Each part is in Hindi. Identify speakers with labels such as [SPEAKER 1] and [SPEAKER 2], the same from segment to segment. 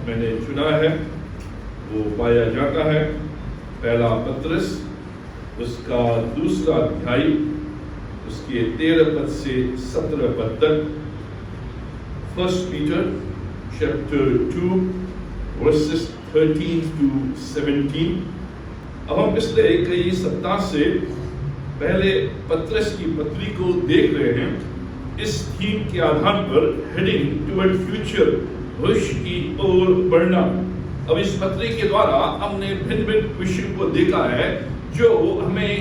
[SPEAKER 1] मैंने चुना है वो पाया जाता है पहला पत्रस उसका दूसरा अध्याय उसके 13 पद से 17 पद तक। 1 Peter chapter 2 verses 13 to 17। अब हम पिछले कई सप्ताह से पहले पत्रस की पत्री को देख रहे हैं। इस थीम के आधार पर हेडिंग टुवर्ड फ्यूचर, भविष्य की ओर बढ़ना। अब इस पत्री के द्वारा हमने भिन्न भिन्न विषयों को देखा है जो हमें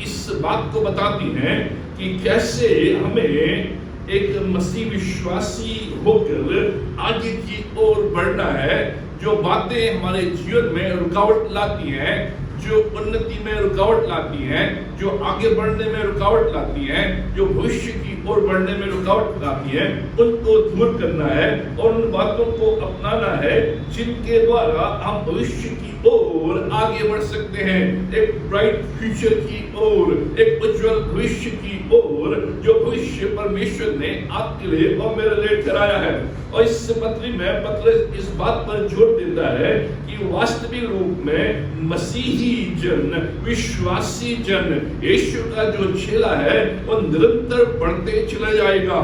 [SPEAKER 1] इस बात को बताती हैं कि कैसे हमें एक मसीह विश्वासी होकर आगे की ओर बढ़ना है। जो बातें हमारे जीवन में रुकावट लाती हैं, जो उन्नति में रुकावट लाती हैं, जो आगे बढ़ने में रुकावट लाती हैं, जो भविष्य की ओर बढ़ने में रुकावट लाती हैं, उनको दूर करना है और उन बातों को अपनाना है जिनके द्वारा हम भविष्य की ओर आगे बढ़ सकते हैं, एक ब्राइट फ्यूचर की ओर, एक उज्जवल भविष्य की ओर जो भविष्य परमेश्वर ने आपके लिए और मेरे लिए ठहराया है। और इस पत्री में पत्रस इस बात पर जोर देता है कि वास्तविक रूप में मसीही जन, विश्वासी जन, यीशु का जो चेला है वो निरंतर बढ़ते चला जाएगा।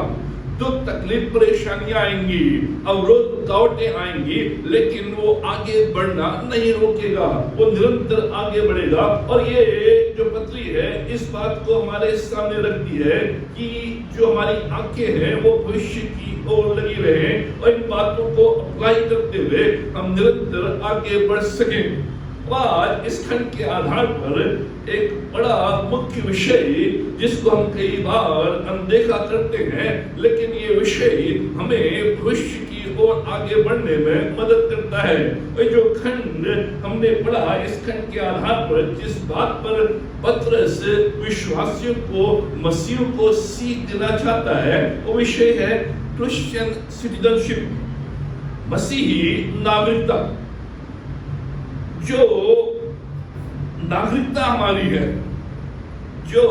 [SPEAKER 1] दुख, तकलीफ, परेशानियां आएंगी, अवरोध, रुकावटें आएंगी, लेकिन वो आगे बढ़ना नहीं रोकेगा, वो निरंतर आगे बढ़ेगा। और ये जो पत्री है इस बात को हमारे सामने रखती है कि जो हमारी आंखें हैं वो भविष्य की ओर लगी रहे और इन बातों को अप्लाई करते हुए हम निरंतर आगे बढ़ सकें। आज इस खंड के आधार पर एक बड़ा मुख्य विषय जिसको हम कई बार अनदेखा करते हैं, लेकिन ये विषय हमें भविष्य की ओर आगे बढ़ने में मदद करता है। और जो खंड हमने पढ़ा, इस खंड के आधार पर जिस बात पर पत्रस विश्वासियों को, मसीहियों को सीख देना चाहता है, वो विषय है क्रिश्चियन सिटीजनशिप, मसीही नागरिकता। जो नागरिकता हमारी है, जो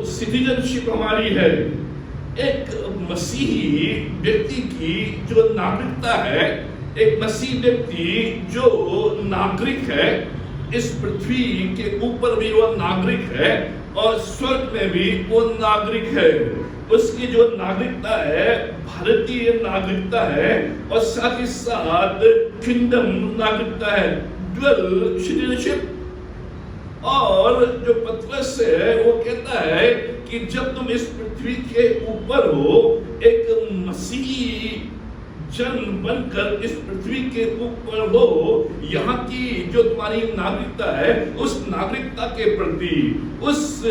[SPEAKER 1] सिटीजनशिप हमारी है, एक मसीही व्यक्ति की जो नागरिकता है, एक मसीही व्यक्ति जो नागरिक है, इस पृथ्वी के ऊपर भी वो नागरिक है और स्वर्ग में भी वो नागरिक है। उसकी जो नागरिकता है भारतीय नागरिकता है और साथ ही साथ किंगडम नागरिकता है, ड्यूअल सिटीजनशिप। और जो पत्रस है वो कहता है कि जब तुम इस पृथ्वी के ऊपर हो, एक मसीही जन बनकर इस पृथ्वी के ऊपर हो, यहाँ की जो तुम्हारी नागरिकता है, उस नागरिकता के प्रति, उस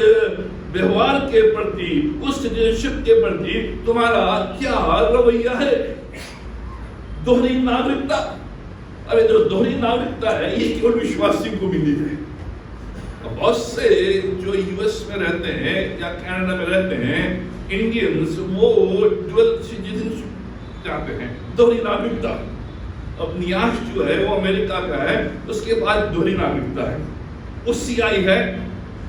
[SPEAKER 1] व्यवहार के प्रति, उस सिटीजनशिप के प्रति तुम्हारा क्या रवैया है। दोहरी नागरिकता, अरे जो दोहरी नागरिकता है ये केवल विश्वासी को मिली है। बहुत से जो यूएस में रहते हैं या कनाडा में रहते हैं इंडियंस, वो डुअल सिटीजनशिप चाहते हैं, दोहरी नागरिकता। अब नियास जो है वो अमेरिका का है, उसके बाद दोहरी नागरिकता है। वो सीआई है,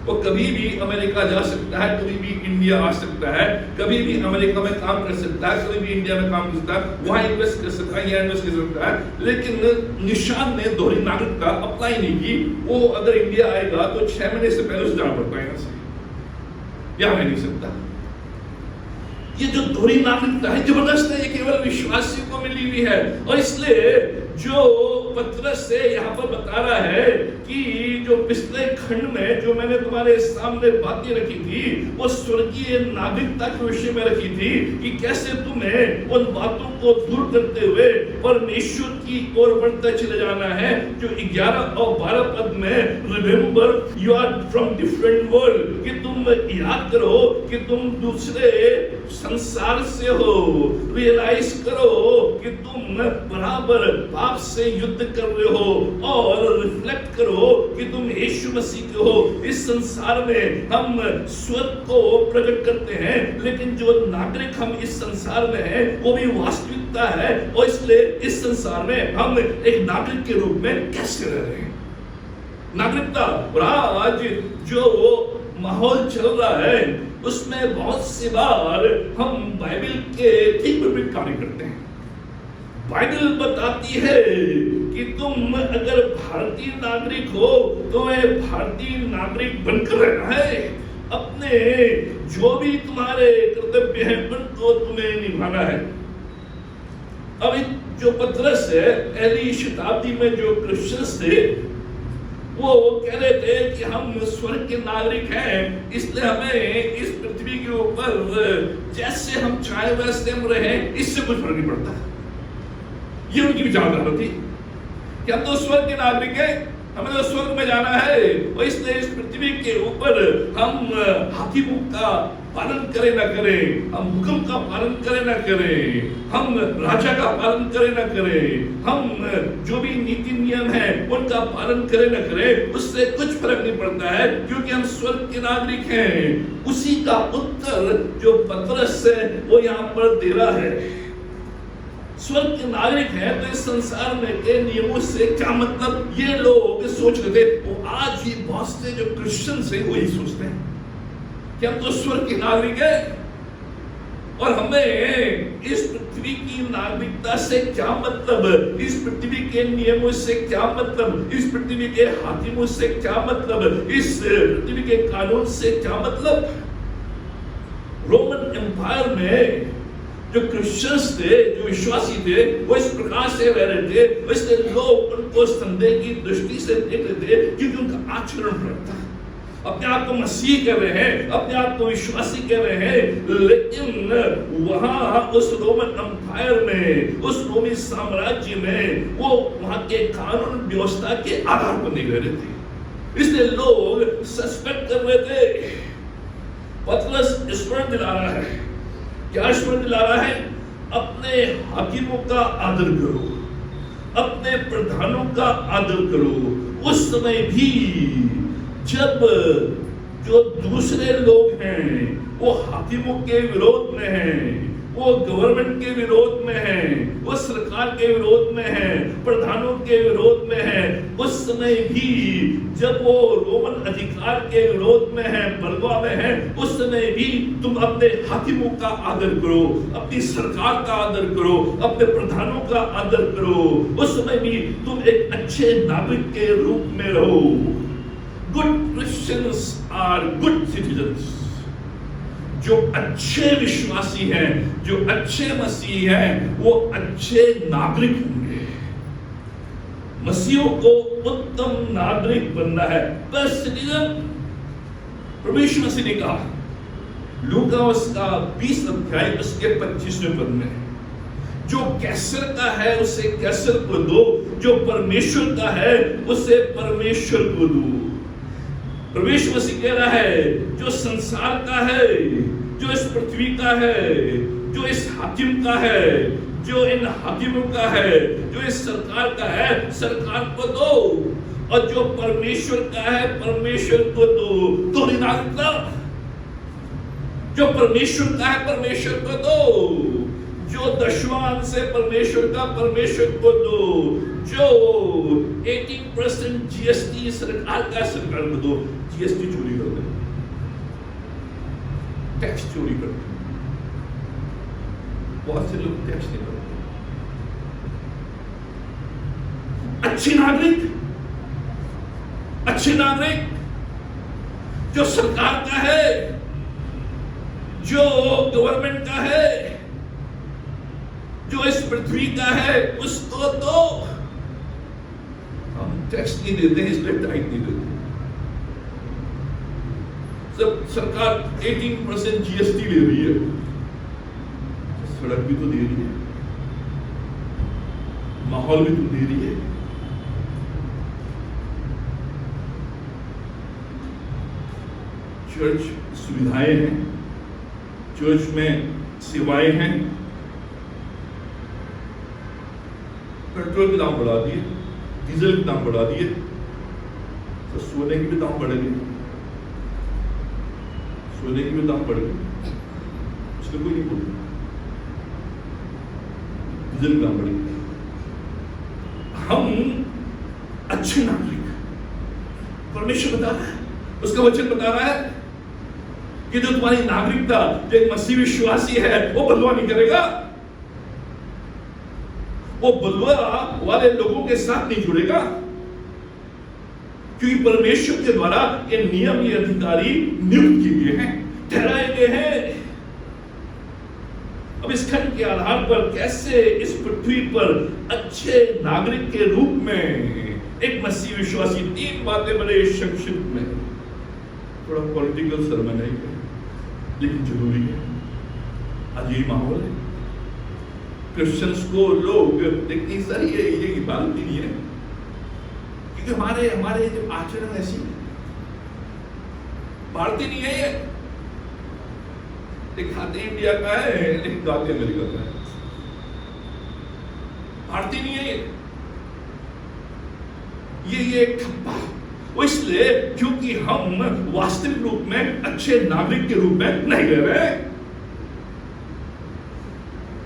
[SPEAKER 1] वो कभी भी अमेरिका जा सकता है, कभी भी इंडिया आ सकता है, कभी भी अमेरिका में काम कर सकता है, कभी भी इंडिया में काम कर सकता है, वहां इन्वेस्ट कर सकता है, यहाँ इन्वेस्ट कर सकता है। लेकिन निशान ने दोहरी नागरिकता अप्लाई नहीं की। वो अगर इंडिया आएगा तो 6 महीने से पहले उसे जाना पड़ता है, यहाँ से यहाँ नहीं सकता। ये जो दोहरी नागरिकता है जबरदस्त है, ये केवल विश्वासियों को मिली हुई है। और इसलिए जो पत्रस से यहाँ पर बता रहा है कि जो पिछले खंड में जो मैंने तुम्हारे सामने बातें रखी थी वो स्वर्गीय नागरिकता के विषय में रखी थी कि कैसे तुम्हें उन बातों को दूर करते हुए परमेश्वर की ओर बढ़ते चले जाना है। जो 11 और 12 पद में remember you are from different world, कि तुम याद करो कि तुम दूसरे संसार से हो। रियलाइज करो कि तुम बराबर पाप से युद्ध कर रहे हो और रिफ्लेक्ट करो कि तुम यीशु मसीह के हो। इस संसार में हम स्वर्ग को प्रकट करते हैं, लेकिन जो नागरिक हम इस संसार में हैं वो भी वास्तविकता है। और इसलिए इस संसार में हम एक नागरिक के रूप में कैसे रह रहे हैं, नागरिकता। और आज जो माहौल चल रहा है उसमें बहुत सी बार हम बाइबल के ठीक विपरीत कार्य करते हैं। बाइबल बताती है कि तुम अगर भारतीय नागरिक हो तो भारतीय नागरिक बनकर रहना है। अपने जो भी तुम्हारे कर्तव्य हैं उनको तुम्हें निभाना है। अब जो पतरस है, पहली शताब्दी में जो क्रिश्चियंस थे वो कह रहे थे कि हम स्वर्ग के नागरिक हैं, इसलिए हमें इस पृथ्वी के ऊपर जैसे हम चाहे वैसे हम रहें, इससे कुछ फर्क नहीं पड़ता। ये उनकी विचारधारा थी कि हम तो स्वर्ग के नागरिक हैं, हमें तो स्वर्ग में जाना है, और इसलिए इस पृथ्वी के ऊपर हम हाकिमों का पालन करें ना करें, हम हुक्म का पालन करें ना करें, हम राजा का पालन करें ना करें, हम जो भी नीति नियम है उनका पालन करें ना करें, उससे कुछ फर्क नहीं पड़ता है, क्योंकि हम स्वर्ग के नागरिक हैं। उसी का उत्तर जो पतरस है वो यहाँ पर दे रहा है। स्वर्ग के नागरिक हैं तो इस संसार में के नियमों से क्या मतलब, ये लोग सोच रहे थे। वो आज भी बहुत से जो क्रिश्चियंस हैं वही सोचते हैं कि हम तो स्वर्ग के नागरिक हैं, और हमें इस पृथ्वी की नागरिकता से क्या मतलब, इस पृथ्वी के नियमों से क्या मतलब, इस पृथ्वी के हाकिमों से क्या मतलब, इस पृथ्वी के कानून से क्या मतलब। रोमन एम्पायर में जो क्रिश्चियंस थे, जो विश्वासी थे, वो इस प्रकार से रह रहे थे, इसलिए लोग उनको संदेह की दृष्टि से देख रहे थे, क्योंकि उनका आचरण फर्क था। अपने आप को मसीह कह रहे हैं, अपने आप को विश्वासी कह रहे हैं, लेकिन वहां उस रोमन एम्पायर में, उस रोमी साम्राज्य में वो वहां के कानून व्यवस्था के आधार पर नहीं रह रहे थे, इसलिए लोग सस्पेक्ट कर रहे थे। पतरस स्मरण दिला रहा है, क्या स्मरण दिला रहा है? अपने हाकिमों का आदर करो, अपने प्रधानों का आदर करो। उस समय भी जब जो दूसरे लोग हैं वो हाकिमों के विरोध में हैं, वो गवर्नमेंट के विरोध में हैं, वो सरकार के विरोध में हैं, प्रधानों के विरोध में हैं, उस समय भी जब वो रोमन अधिकार के विरोध में हैं, बलवा में हैं, उस समय भी तुम अपने हाकिमों का आदर करो, अपनी सरकार का आदर करो, अपने प्रधानों का आदर करो। उस समय भी तुम एक अच्छे नागरिक के रूप में रहो। Good Christians are good citizens. जो अच्छे विश्वासी हैं, जो अच्छे मसीह हैं, वो अच्छे नागरिक होंगे। मसीहों को उत्तम नागरिक बनना है। बस सिटीजन प्रभु यीशु मसीह ने कहा, लूका उसका 20 अध्याय उसके 25वें पद में, जो कैसर का है उसे कैसर को दो, जो परमेश्वर का है उसे परमेश्वर को दो। प्रभु यीशु मसीह कह रहा है, जो संसार का है, जो इस पृथ्वी का है, जो इस हाकिम का है, जो इन हाकिमों का है, जो इस सरकार का है, सरकार को दो, और जो परमेश्वर का है परमेश्वर को दो। तो नागरिकता जो परमेश्वर का है परमेश्वर को दो, जो दशवां से परमेश्वर का परमेश्वर को दो, जो 18% जीएसटी सरकार का सरकार को दो। जीएसटी चोरी करते हैं, टैक्स चोरी करते हैं, बहुत से लोग टैक्स नहीं करते। अच्छे नागरिक, अच्छे नागरिक जो सरकार का है, जो गवर्नमेंट का है, जो इस पृथ्वी का है, उसको तो हम टैक्स नहीं देते हैं, इसलिए टाइट नहीं देते। जब सरकार 18% जीएसटी ले रही है, सड़क भी तो दे रही है, माहौल भी तो दे रही है। चर्च सुविधाएं हैं, चर्च में सेवाएं हैं, पेट्रोल के दाम बढ़ा दिए, डीजल के दाम बढ़ा दिए, तो सोने के भी दाम बढ़ गए, सोने के भी दाम बढ़ गए, उसने कोई नहीं बोला, डीजल के दाम बढ़ गए। हम अच्छे नागरिक, परमेश्वर बता रहा है, उसका वचन बता रहा है कि जो तुम्हारी नागरिकता, जो एक मसीह विश्वासी है, वो बदलवा नहीं करेगा, वो बलुआ वाले लोगों के साथ नहीं जुड़ेगा, क्योंकि परमेश्वर के द्वारा ये नियम, ये अधिकारी नियुक्त किए गए हैं, ठहराए गए हैं। अब इस खंड के आधार पर कैसे इस पृथ्वी पर अच्छे नागरिक के रूप में एक मसीह विश्वासी, 3 बातें बड़े संक्षिप्त में, थोड़ा पॉलिटिकल सरमन है लेकिन जरूरी है। आज यही माहौल है, क्रिश्चियंस को लोग देखते सर ये इबादत ही नहीं है, क्योंकि हमारे जो आचरण ऐसी भारतीय नहीं है। ये दिखाते इंडिया का है लेकिन गाते अमेरिका का है, भारतीय नहीं है ये ठप्पा। वो इसलिए क्योंकि हम वास्तविक रूप में अच्छे नागरिक के रूप में नहीं रह रहे।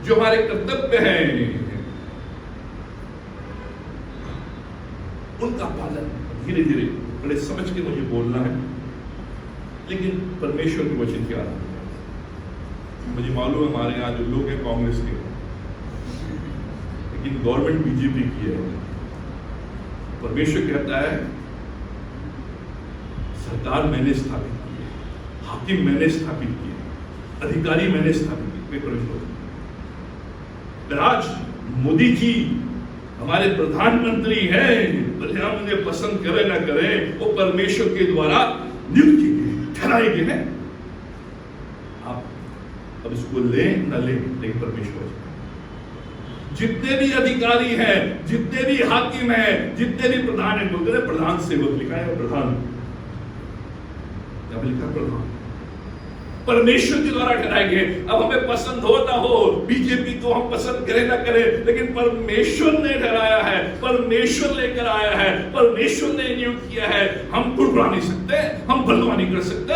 [SPEAKER 1] जो हमारे कर्तव्य हैं उनका पालन धीरे धीरे बड़े समझ के मुझे बोलना है, लेकिन परमेश्वर के वचन के आधार पर। मुझे मालूम है हमारे यहाँ जो लोग हैं कांग्रेस के, लेकिन गवर्नमेंट बीजेपी की है। परमेश्वर कहता है सरकार मैंने स्थापित की है, हाकिम मैंने स्थापित किए, अधिकारी मैंने स्थापित किए। परमेश्वर आज मोदी जी हमारे प्रधानमंत्री हैं, भले हम उन्हें पसंद करें ना करें, वो परमेश्वर के द्वारा नियुक्त किए गए, ठहराए गए हैं। आप अब इसको लें ना लें, लेकिन परमेश्वर जितने भी अधिकारी हैं, जितने भी हाकिम हैं, जितने भी प्रधान हैं, बोलते हैं प्रधान सेवक, लिखा है प्रधान, लिखा प्रधान, परमेश्वर के द्वारा ठहराए गए। अब हमें पसंद हो ना हो, बीजेपी को हम पसंद करें ना करें, लेकिन परमेश्वर ने ठहराया है, परमेश्वर लेकर आया है, परमेश्वर ने नियुक्त किया है। हम टुकड़ा नहीं सकते, हम बलवा नहीं कर सकते,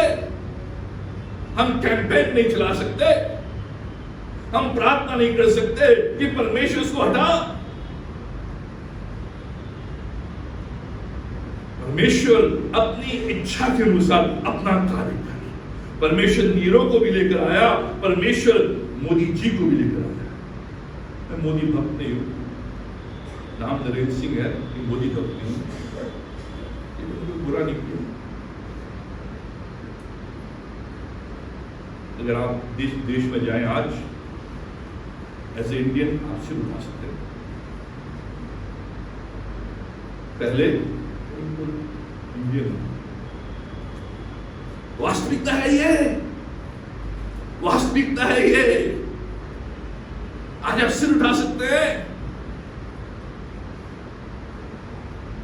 [SPEAKER 1] हम कैंपेन नहीं चला सकते, हम प्रार्थना नहीं कर सकते कि परमेश्वर उसको हटा। परमेश्वर अपनी इच्छा के अनुसार अपना कार्य करे। परमेश्वर नीरो को भी लेकर आया, परमेश्वर मोदी जी को भी लेकर आया। मैं मोदी भक्त नहीं हूं, नाम नरेंद्र सिंह है, मोदी भक्त नहीं हूं, बुरा नहीं किया। अगर आप देश में जाएं आज एज ए इंडियन, आप सिर उठा सकते हैं। पहले इंडियन, वास्तविकता है ये, वास्तविकता है ये। आज आप सिर उठा सकते हैं।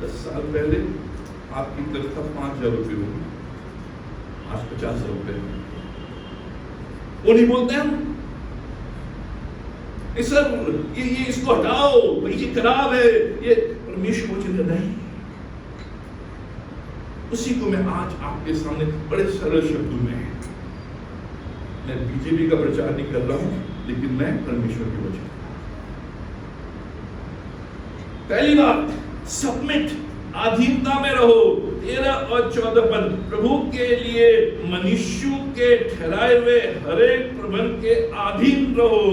[SPEAKER 1] 10 साल पहले आपकी तनख्वाह 5,000 रुपये होगी, आज 50,000 रुपये। वो नहीं बोलते हम सर ये इसको हटाओ, ये खराब है, ये परमेश्वर वचन नहीं। उसी को मैं आज आपके सामने बड़े सरल शब्दों में, मैं बीजेपी का प्रचार नहीं कर रहा हूं, लेकिन मैं परमेश्वर के वचन। पहली बात, सबमिट, अधीनता में रहो। 13 और 14 पद, प्रभु के लिए मनुष्यों के ठहराए हुए हरेक प्रबंध के अधीन रहो,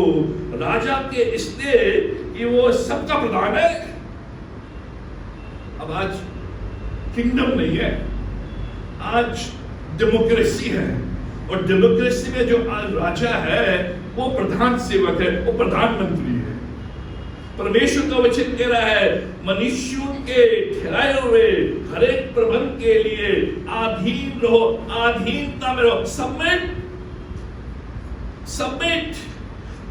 [SPEAKER 1] राजा के इसलिए कि वो सबका प्रधान है। अब आज किंगडम नहीं है, आज डेमोक्रेसी है, और डेमोक्रेसी में जो आज राजा है वो प्रधान सेवक है, वो प्रधानमंत्री है। परमेश्वर का वचन कह रहा है मनुष्यों के ठहराए हुए हरेक प्रबंध के लिए अधीन रहो, अधीनता में रहो। Submit, submit.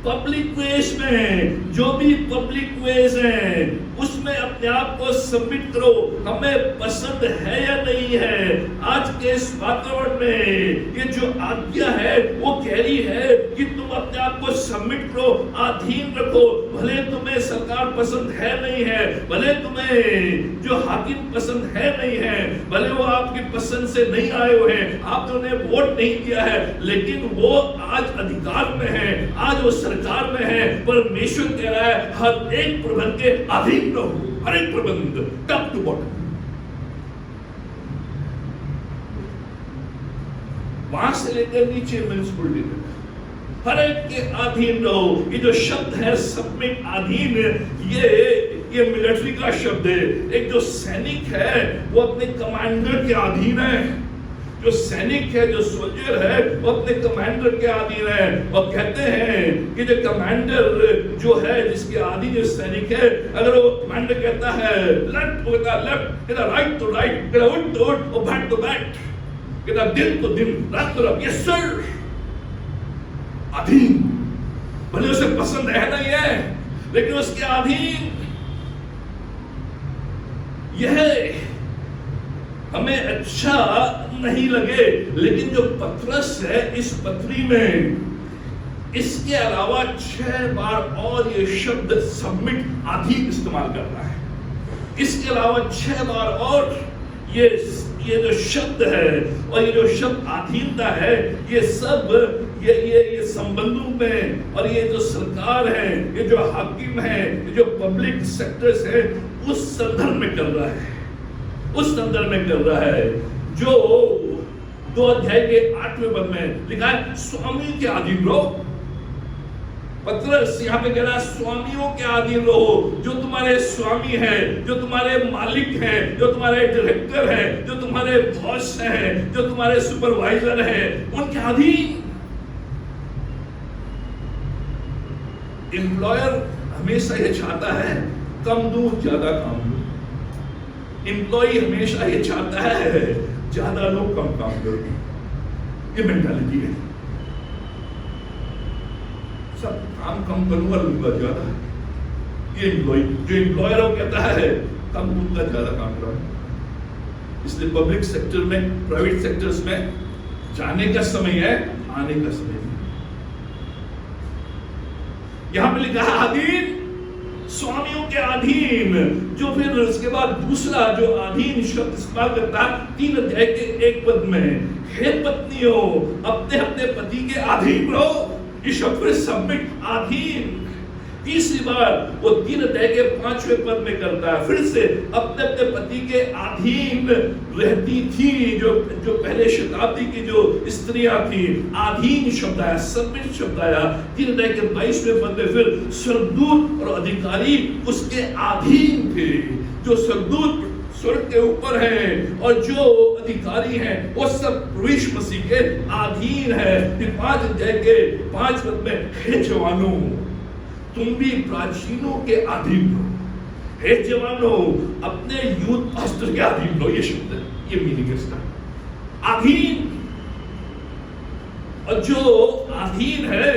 [SPEAKER 1] पब्लिक वेज में, जो भी पब्लिक वेज हैं उसमें अपने आप को सबमिट करो। हमें पसंद है या नहीं है, आज के इस वातावरण में ये जो आज्ञा है वो कह रही है कि तुम अपने आप को सबमिट करो, अधीन रखो। भले तुम्हें सरकार पसंद है नहीं है, भले तुम्हें जो हाकिम पसंद है नहीं है, भले वो आपकी पसंद से नहीं आए हुए हैं, आपने उन्हें वोट नहीं दिया है, लेकिन वो आज अधिकार में है, आज वो सरकार में है। परमेश्वर कह रहा है हर एक प्रबंध के अधीन रहो, हर एक प्रबंध, टॉप टू बॉटम। वहां से लेकर नीचे म्युनिसिपलिटी तक हर एक के अधीन रहो। ये जो शब्द है सबमिट, अधीन, ये मिलिट्री का शब्द है। एक जो सैनिक है वो अपने कमांडर के अधीन है। जो सैनिक है, जो सोल्जर है, वो अपने कमांडर के अधीन है। और कहते हैं कि जो कमांडर जो है, जिसके अधीन जो सैनिक है, अगर वो कमांडर कहता है लेफ्ट तो कहता लेफ्ट, कहता राइट तो राइट, कहता उठ तो उठ और बैठ तो बैठ, कहता दिन तो दिन, रात तो रात, यस सर। अधीन, भले उसे पसंद है नहीं है, लेकिन उसके अधीन। यह हमें अच्छा नहीं लगे, लेकिन जो पतरस है इस पत्री में इसके अलावा 6 बार और ये शब्द सबमिट, अधीन इस्तेमाल कर रहा है। इसके अलावा 6 बार और ये जो शब्द है और ये जो शब्द अधीनता है, ये सब ये संबंधों में, और ये जो सरकार है, ये जो हाकिम है, ये जो पब्लिक सेक्टर्स है, उस संदर्भ में कर रहा है। उस संदर्भ में कर रहा है जो 2 अध्याय के 8वें पद में लिखा है, स्वामी के अधीन रहो। पतरस यहाँ पे कह रहा है स्वामियों के अधीन रहो। जो तुम्हारे स्वामी है, जो तुम्हारे मालिक है, जो तुम्हारे डायरेक्टर है, जो तुम्हारे बॉस है, जो तुम्हारे सुपरवाइजर है, उनके अधीन। एम्प्लॉयर हमेशा ये चाहता है कम दूं ज्यादा काम दूं। एम्प्लॉय हमेशा ये चाहता है ज्यादा लोग कम काम करो। ये मेंटालिटी है। सब काम कम करूंगा, लूंगा ज्यादा। ये एम्प्लॉय, जो एम्प्लॉयर है वो कहता है कम दूंगा ज्यादा काम करो। इसलिए पब्लिक सेक्टर में, प्राइवेट सेक्टर्स में जाने का समय है, आने का समय है। यहां पे लिखा है अधीन, स्वामियों के अधीन। जो फिर उसके बाद दूसरा जो अधीन शब्द इस्तेमाल करता है 3 अध्याय के 1 पद में, हे पत्नियों अपने अपने पति के अधीन रहो। ये शब्द फिर सबमिट, अधीन। तीसरी बार वो 3 अध्याय के 5वें पद में करता है, फिर से अपने अपने पति के अधीन रहती थी। जो पहले शताब्दी की जो स्त्रियां थी, अधीन शब्द आया, सबमिट शब्द आया। 3 अध्याय के 22वें पद में फिर स्वर्गदूत और अधिकारी उसके अधीन थे। जो स्वर्गदूत स्वर्ग के ऊपर हैं और जो अधिकारी हैं वो सब प्रभु मसीह के अधीन है। 5 अध्याय के 5 पद में, हे जवानों तुम भी प्राचीनों के अधीन रहो। हे जवानों अपने यूथ पास्टर के अधीन रहो। ये शब्द, ये मीनिंग इसका, अधीन। और जो अधीन है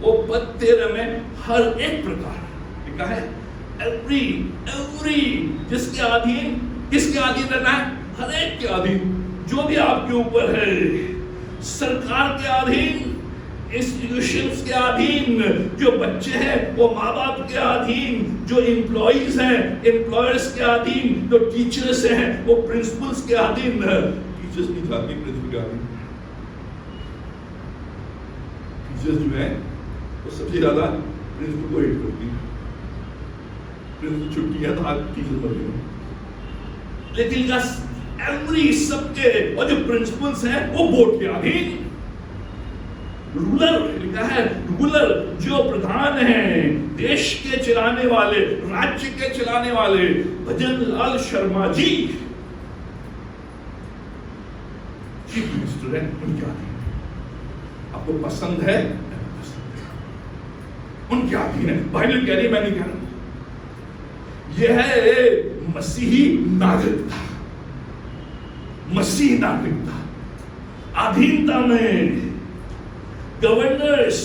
[SPEAKER 1] वो पद 13 में हर एक प्रकार लिखा है, एवरी, जिसके अधीन, किसके अधीन रहना है? हर एक के अधीन, जो भी आपके ऊपर है। सरकार के अधीन, इंस्टीट्यूशंस के अधीन, जो बच्चे हैं वो माँ बाप के अधीन, जो एम्प्लॉइज हैं एम्प्लॉयर्स के अधीन, जो टीचर्स हैं वो प्रिंसिपल्स के अधीन। टीचर्स नहीं जाती प्रिंसिपल के अधीन। टीचर्स जो है वो सबसे ज्यादा प्रिंसिपल को हेट करती है। प्रिंसिपल छुट्टी है तो आज टीचर मर गए, लेकिन एवरी, सबके, और जो प्रिंसिपल्स हैं वो बोर्ड के अधीन। रूलर लिखा है, रूलर जो प्रधान हैं, देश के चलाने वाले, राज्य के चलाने वाले, भजन लाल शर्मा जी चीफ मिनिस्टर हैं, उनके अधीन। आपको पसंद है, उनके अधीन है। बाइबल कह रही, मैं नहीं कह रहा। यह है मसीही नागरिकता, मसीही नागरिकता, अधीनता में। Governors,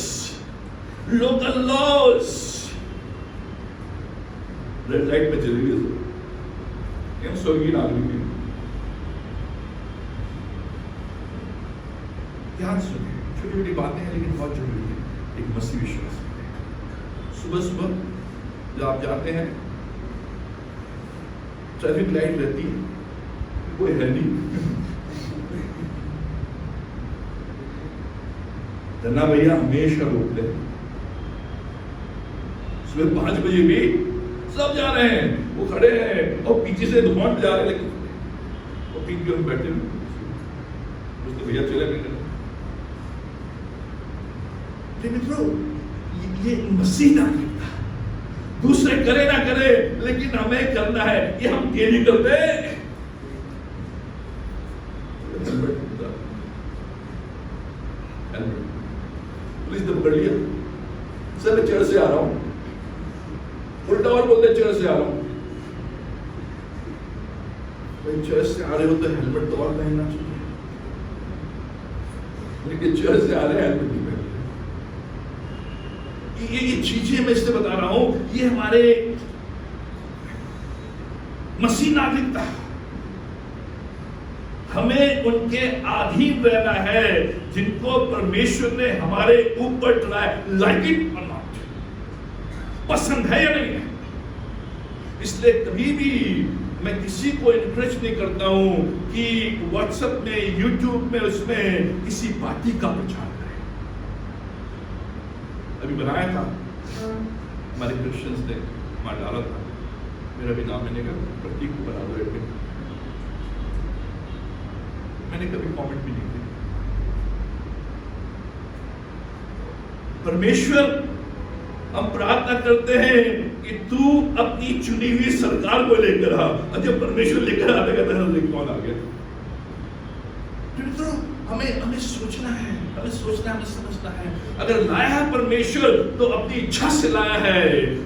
[SPEAKER 1] local laws, red light पे चली गई तो स्वर्गीय नागरिक है। ध्यान सुनिए, छोटी छोटी बातें हैं लेकिन बहुत जरूरी है एक मसीह विश्वास में। सुबह सुबह जब आप जाते हैं, ट्रैफिक लाइट रहती है, कोई है नहीं, धन्ना भैया हमेशा रोकते हैं। सुबह 5 बजे भी सब जा रहे हैं, वो खड़े हैं और पीछे से दुकान पे जा रहे हैं, लेकिन वो पीछे में बैठे हैं। भैया चले गए, मित्रों, ये मसीह नागरिकता, दूसरे करे ना करे लेकिन हमें करना है। ये हम डेली करते हैं। पुलिस ने पकड़ लिया, सर मैं चर्च से आ रहा हूं, उल्टा और बोलते चर्च से आ रहा हूं। भाई चर्च से आ रहे हो तो हेलमेट तो और पहनना चाहिए, लेकिन चर्च से आ रहे हैं हेलमेट नहीं पहन। ये चीजें मैं इसलिए बता रहा हूं, ये हमारे मसीह नागरिकता, हमें उनके अधीन रहना है जिनको परमेश्वर ने हमारे ऊपर चढ़ाया। लाइक इट और नॉट, पसंद है या नहीं है। इसलिए कभी भी मैं किसी को इनकरेज नहीं करता हूं कि व्हाट्सएप में, यूट्यूब में, उसमें किसी पार्टी का प्रचार करें। अभी बनाया था हमारे क्रिश्चियंस ने, हमारा डाला था, मेरा भी नाम मैंने कहा प्रतीक को बना दो। मैंने कभी कमेंट भी नहीं किया। परमेश्वर, हम प्रार्थना करते हैं कि तू अपनी चुनी हुई सरकार को लेकर आ, और जब परमेश्वर लेकर आने का तो कौन आ गया। तो हमें सोचना है, हमें समझना है। अगर लाया है परमेश्वर तो अपनी इच्छा से लाया है,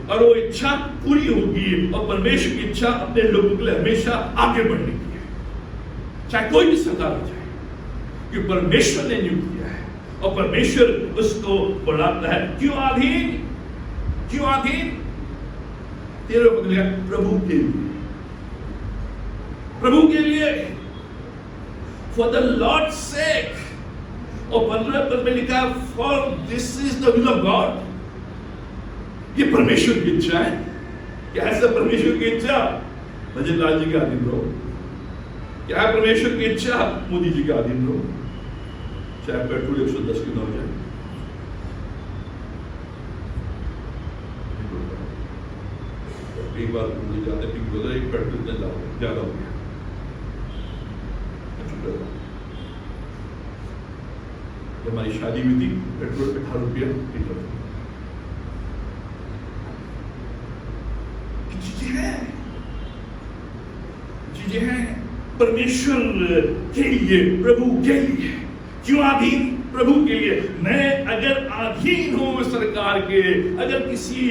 [SPEAKER 1] और वो इच्छा पूरी होगी। और परमेश्वर की इच्छा अपने लोगों के लिए हमेशा आगे बढ़ने की है, चाहे कोई भी सरकार हो जाए, कि परमेश्वर ने नियुक्त किया है और परमेश्वर उसको बढ़ाता है। क्यों अधीन? तेरे प्रभु के लिए, प्रभु के लिए, फॉर द लॉर्ड सेक। और 15 पद में लिखा है for this is the will of God. ये परमेश्वर की इच्छा है। क्या है सब परमेश्वर की इच्छा? भजन लाल जी के अधीन रहो। क्या है परमेश्वर की इच्छा? मोदी जी के अधीन रहो, चाहे पेट्रोल 110 की ना हो जाए। एक बार मोदी जाते एक पेट्रोल ज्यादा हो गया, जब हमारी शादी हुई थी पेट्रोल पे 18 रुपया लीटर। चीजें हैं परमेश्वर के लिए, प्रभु के लिए। क्यों अधीन? प्रभु के लिए। मैं अगर अधीन हूं सरकार के, अगर किसी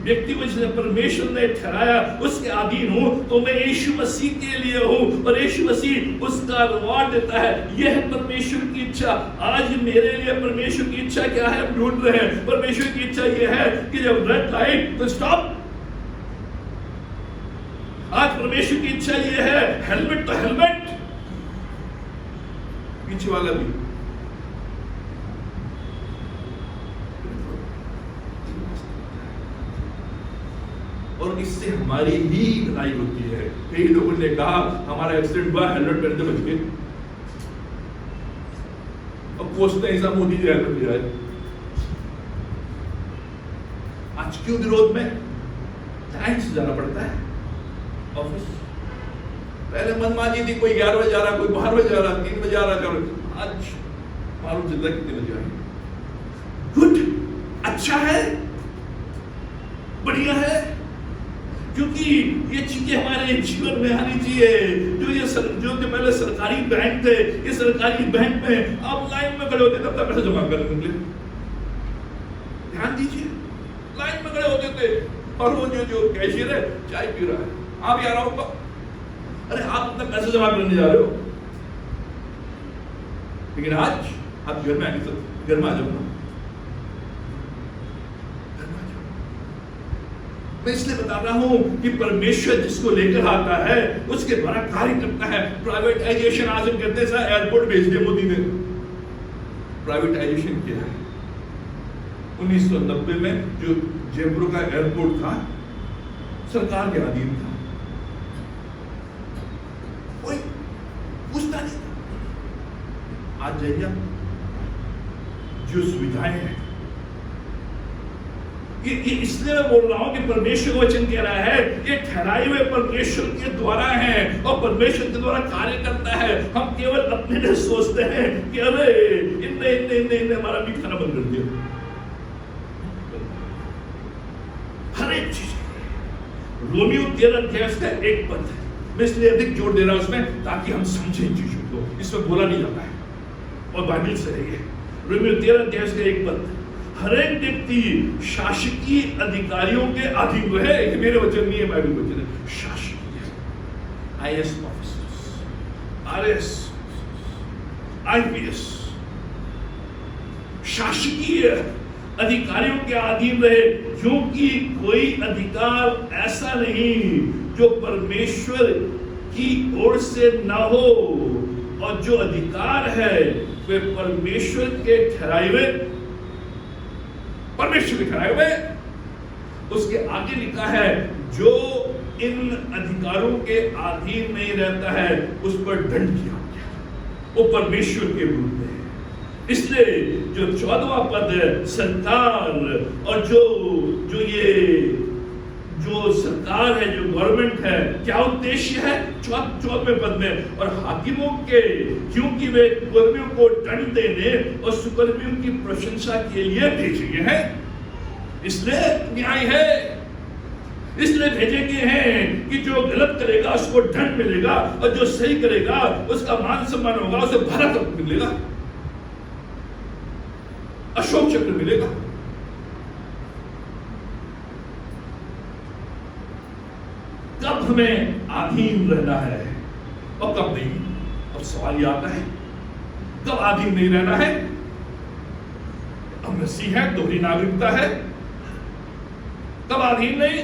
[SPEAKER 1] व्यक्ति को जिसे परमेश्वर ने ठहराया उसके अधीन हूं, तो मैं यीशु मसीह के लिए हूं, और यीशु मसीह उसका रिवॉर्ड देता है। यह है परमेश्वर की इच्छा। आज मेरे लिए परमेश्वर की इच्छा क्या है, हम ढूंढ रहे हैं। परमेश्वर की इच्छा यह है कि जब रेड लाइट तो स्टॉप। आज परमेश्वर की इच्छा यह है, हेलमेट तो हेलमेट, पीछे वाला भी। और इससे हमारी ही लड़ाई होती है। कई लोगों ने कहा हमारा एक्सीडेंट हुआ, हेलमेट पहनते बच गए। अब पूछते हैं ऐसा मोदी जी हेलमेट ले आए। आज क्यों विरोध में? टाइम से जाना पड़ता है ऑफिस। पहले मनमानी थी, कोई 11 बजे आ रहा, कोई 12 बजे आ रहा, 3 बजे आ रहा। आज मालूम चलता कितने बजे आए। गुड, अच्छा है, बढ़िया है, क्योंकि ये चीजें हमारे जीवन में आनी चाहिए। जो पहले सरकारी बैंक थे, ये सरकारी बैंक में आप लाइन में खड़े होते तब तक पैसा जमा करने के लिए। ध्यान दीजिए, लाइन में खड़े होते थे, और वो जो कैशियर है चाय पी रहा है, आप भी आ रहा होगा, अरे आप अपना पैसा जमा करने जा रहे हो। लेकिन आज आप घर में आगे तो घर में आ जाओ। मैं इसलिए बता रहा हूं कि परमेश्वर जिसको लेकर आता है उसके द्वारा कार्य करता है। प्राइवेटाइजेशन आज हम कहते हैं, एयरपोर्ट भेज दिया मोदी ने। प्राइवेटाइजेशन किया है। 1990 में जो जयपुर का एयरपोर्ट था सरकार के अधीन था, कोई पूछता नहीं था। आज जाइए, जो सुविधाएं हैं, ये इसलिए मैं बोल रहा हूं कि परमेश्वर वचन कह रहा है ये ठहराए हुए परमेश्वर के द्वारा है, और परमेश्वर के द्वारा कार्य करता है। हम केवल अपने लिए सोचते हैं कि अरे इनने हमारा मीट खाना बंद कर दिया, रोमियो 13 अध्याय का एक पद है। मैं इसलिए अधिक जोर दे रहा हूं उसमें ताकि हम समझें चीजों को, इसमें बोला नहीं जाता है और बाइबल से रही है। रोमियो 13 अध्याय का एक पद, हर एक व्यक्ति शासकीय अधिकारियों के अधीन रहे। ये मेरे वचन नहीं है, बाइबल वचन है। शासकीय IAS ऑफिसर्स, RS, IPS, शासकीय अधिकारियों के अधीन रहे, क्योंकि कोई अधिकार ऐसा नहीं जो परमेश्वर की ओर से न हो, और जो अधिकार है वे परमेश्वर के ठहराए हुए, परमेश्वर के ठहराए हुए। उसके आगे लिखा है, जो इन अधिकारों के अधीन नहीं रहता है उस पर दंड किया गया, वो परमेश्वर के विरुद्ध है। इसलिए जो 14वां पद है, सरकार, और जो सरकार है, जो गवर्नमेंट है, क्या उद्देश्य है 14वें पद में, और हाकिमों के, क्योंकि वे कुकर्मियों को दंड देने और सुकर्मियों की प्रशंसा के लिए भेजे गए हैं। इसलिए न्याय है, इसलिए भेजे गए हैं कि जो गलत करेगा उसको दंड मिलेगा, और जो सही करेगा उसका मान सम्मान होगा, उसे भारत मिलेगा, अशोक चक्र मिलेगा। कब हमें अधीन रहना है और कब नहीं? अब सवाल यह आता है, कब अधीन नहीं रहना है? हम मसीह है, दोहरी नागरिकता है, कब अधीन नहीं?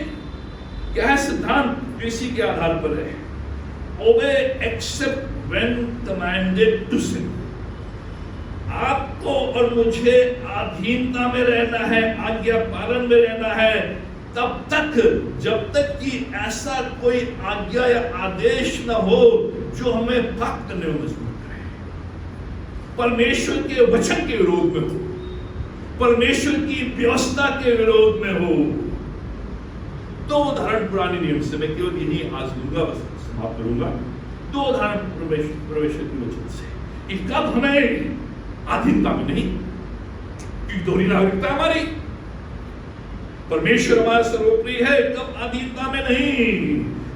[SPEAKER 1] क्या है सिद्धांत? इसी के आधार पर है, obey except when commanded to sin. आपको और मुझे अधीनता में रहना है, आज्ञा पालन में रहना है, तब तक जब तक कि ऐसा कोई आज्ञा या आदेश न हो जो हमें पाप करने में मजबूर करे, परमेश्वर के वचन के विरोध में हो, परमेश्वर की व्यवस्था के विरोध में हो। दो उदाहरण पुराने नियम से, मैं केवल यही आज दूंगा, बस समाप्त करूंगा। दो उदाहरण परमेश्वर के वचन से, कि कब हमें अधीनता में नहीं, क्योंकि दोहरी नागरिकता हमारी, परमेश्वर हमारा सर्वोपरि है, कब अधीनता में नहीं,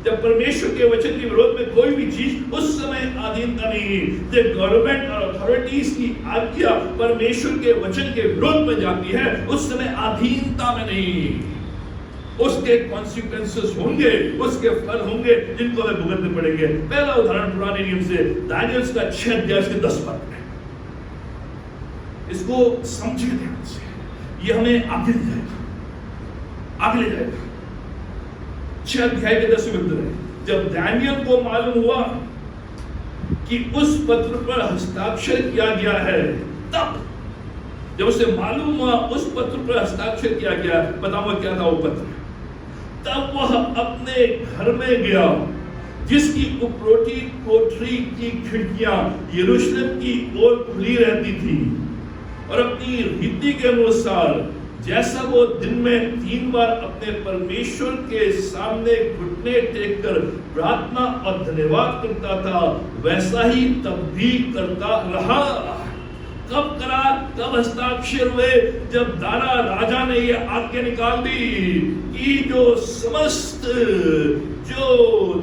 [SPEAKER 1] जब परमेश्वर के वचन के विरोध में कोई भी चीज, उस समय अधीनता नहीं। जब गवर्नमेंट और अथॉरिटीज की आज्ञा परमेश्वर के वचन के विरोध में जाती है, उस समय अधीनता में नहीं। उसके कॉन्सिक्वेंसेस होंगे, उसके फल होंगे जिनको हमें भुगतने पड़ेंगे। पहला उदाहरण पुराने नियम से, दानियेल का 6 अध्याय के 10 पद में, इसको समझे ध्यान से, ये हमें आगे ले जाएगा, आगे ले जाएगा। 6 अध्याय के 10वें पद है, जब दानियेल को मालूम हुआ कि उस पत्र पर हस्ताक्षर किया गया है, तब जब उसे मालूम हुआ उस पत्र पर हस्ताक्षर किया गया, बताओ क्या था वो पत्र, तब वह अपने घर में गया, जिसकी उपरोटी कोठरी की खिड़कियां यरूशलेम की ओर खुली रहती थी, और अपनी रीति के अनुसार जैसा वो दिन में 3 बार अपने परमेश्वर के सामने घुटने टेक कर प्रार्थना और धन्यवाद करता था, वैसा ही तब भी करता रहा। कब करा, कब हस्ताक्षर हुए? जब दारा राजा ने यह आज्ञा निकाल दी कि जो समस्त जो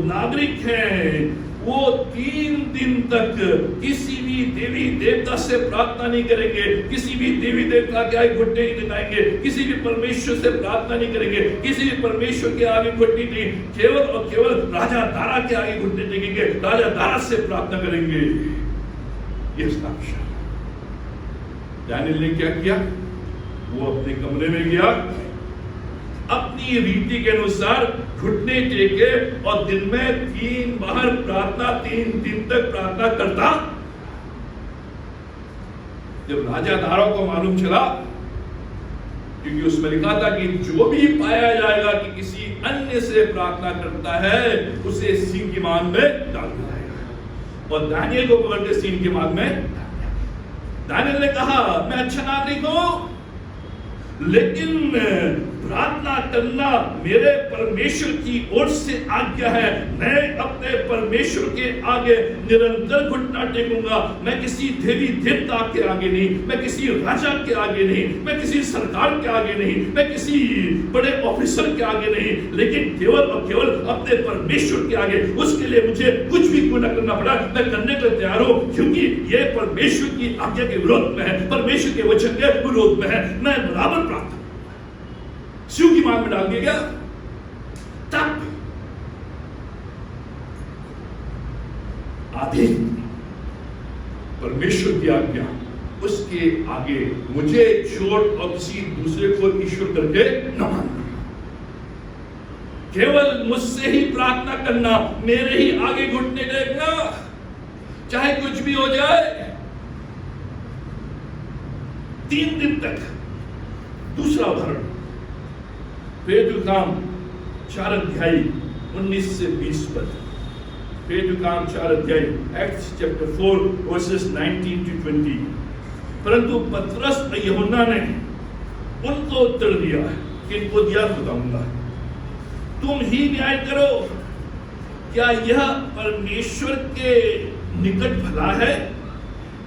[SPEAKER 1] नागरिक हैं वो 3 दिन तक किसी भी देवी देवता से प्रार्थना नहीं करेंगे, किसी भी देवी देवता के आगे घुटने नहीं टिकाएंगे, किसी भी परमेश्वर से प्रार्थना नहीं करेंगे, किसी भी परमेश्वर के आगे घुटने नहीं, केवल और केवल राजा दारा के आगे घुटने टेकेंगे, राजा दारा से प्रार्थना करेंगे। ये हस्ताक्षर दानियेल ने क्या किया? वो अपने कमरे में गया, अपनी रीति के अनुसार घुटने टेके और दिन में 3 बार प्रार्थना, 3 दिन तक प्रार्थना करता। जब राजा दारा को मालूम चला, क्योंकि उसमें लिखा था कि जो भी पाया जाएगा कि किसी अन्य से प्रार्थना करता है, उसे सींग की मान में डाल दिया जाएगा, और दानियेल को पकड़ के सींग की मान में। दानियेल ने कहा, मैं अच्छा नागरिक हूं, लेकिन प्रार्थना करना मेरे परमेश्वर की ओर से आज्ञा है। मैं अपने परमेश्वर के आगे निरंतर घुटना टेकूंगा। मैं किसी देवी देवता के आगे नहीं, मैं किसी राजा के आगे नहीं, मैं किसी सरकार के आगे नहीं, मैं किसी बड़े ऑफिसर के आगे नहीं, लेकिन केवल और केवल अपने परमेश्वर के आगे। उसके लिए मुझे कुछ भी क्यों न करना पड़ा, मैं करने के लिए तैयार हूं, क्योंकि ये परमेश्वर की आज्ञा के विरोध में है, परमेश्वर के वचन के विरोध में है। मैं बराबर प्रार्थना शिव की मांग में डाल दिया गया। तब आधे परमेश्वर की आज्ञा, उसके आगे मुझे छोड़ और किसी दूसरे को ईश्वर करके न मानना, केवल मुझसे ही प्रार्थना करना, मेरे ही आगे घुटने टेकना, चाहे कुछ भी हो जाए। 3 दिन तक। दूसरा उदाहरण पेट काम 4 अध्याय 19 से 20 पद। पेट काम 4 अध्याय एक्ट्स चैप्टर 4 वर्सेस 19 to 20। परंतु पतरस और यूहन्ना ने उनको उत्तर दिया कि इनको दिया बताऊंगा, तुम ही न्याय करो। क्या यह परमेश्वर के निकट भला है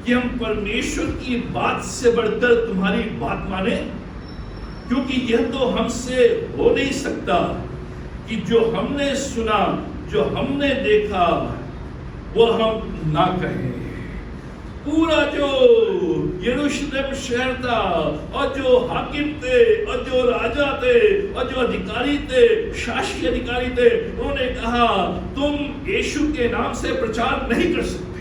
[SPEAKER 1] कि हम परमेश्वर की बात से बढ़कर तुम्हारी बात माने? क्योंकि यह तो हमसे हो नहीं सकता कि जो हमने सुना, जो हमने देखा, वो हम ना कहें। पूरा जो यरूशलेम शहर था और जो हाकिम थे और जो राजा थे और जो अधिकारी थे, शासकीय अधिकारी थे, उन्होंने कहा तुम यीशु के नाम से प्रचार नहीं कर सकते,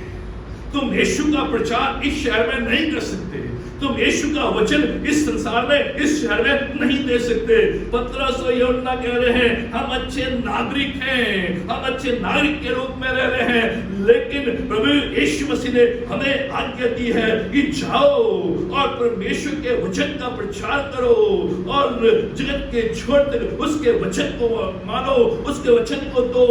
[SPEAKER 1] तुम यीशु का प्रचार इस शहर में नहीं कर सकते, तुम यीशु का वचन इस संसार में, इस शहर में नहीं दे सकते। पतरस और यूहन्ना कह रहे हैं हम अच्छे नागरिक हैं, हम अच्छे नागरिक के रूप में रह रहे हैं, लेकिन प्रभु यीशु मसीह ने हमें आज्ञा दी है कि जाओ और परमेश्वर के वचन का प्रचार करो और जगत के छोर तक उसके वचन को मानो, उसके वचन को दो।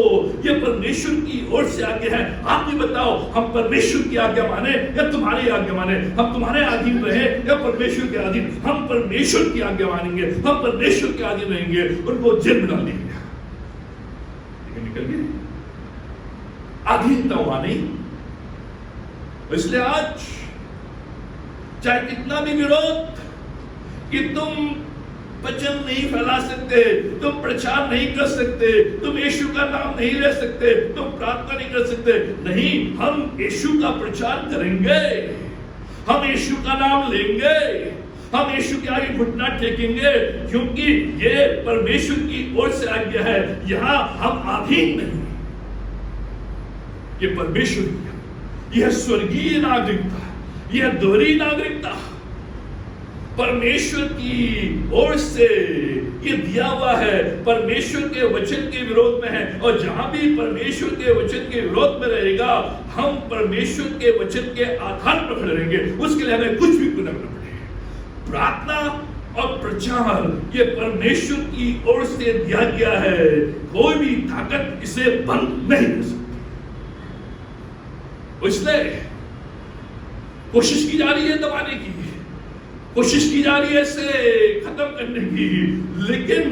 [SPEAKER 1] ये परमेश्वर की ओर से आज्ञा है। आप भी बताओ, हम परमेश्वर की आज्ञा माने या तुम्हारी आज्ञा माने? हम तुम्हारे अधीन रहे या परमेश्वर के अधीन? हम परमेश्वर की आज्ञा मानेंगे, हम परमेश्वर के अधीन रहेंगे। उनको जेल में डाल दिया, लेकिन निकल गए। अधीनता वहां नहीं। इसलिए आज चाहे कितना भी विरोध कि तुम वचन नहीं फैला सकते, तुम प्रचार नहीं कर सकते, तुम यीशु का नाम नहीं ले सकते, तुम प्रार्थना नहीं कर सकते, नहीं, हम यीशु का प्रचार करेंगे, हम यीशु का नाम लेंगे, हम यीशु के आगे घुटना टेकेंगे, क्योंकि ये परमेश्वर की ओर से आज्ञा है। यहां हम अधीन नहीं, ये परमेश्वर की, यह स्वर्गीय नागरिकता, यह दोहरी नागरिकता परमेश्वर की ओर से ये दिया हुआ है, परमेश्वर के वचन के विरोध में है। और जहां भी परमेश्वर के वचन के विरोध में रहेगा, हम परमेश्वर के वचन के आधार पर खड़े रहेंगे। उसके लिए हमें कुछ भी करना पड़े। प्रार्थना और प्रचार ये परमेश्वर की ओर से दिया गया है, कोई भी ताकत इसे बंद नहीं कर सकती। इसलिए कोशिश की जा रही है दबाने की, कोशिश की जा रही है इसे खत्म करने की, लेकिन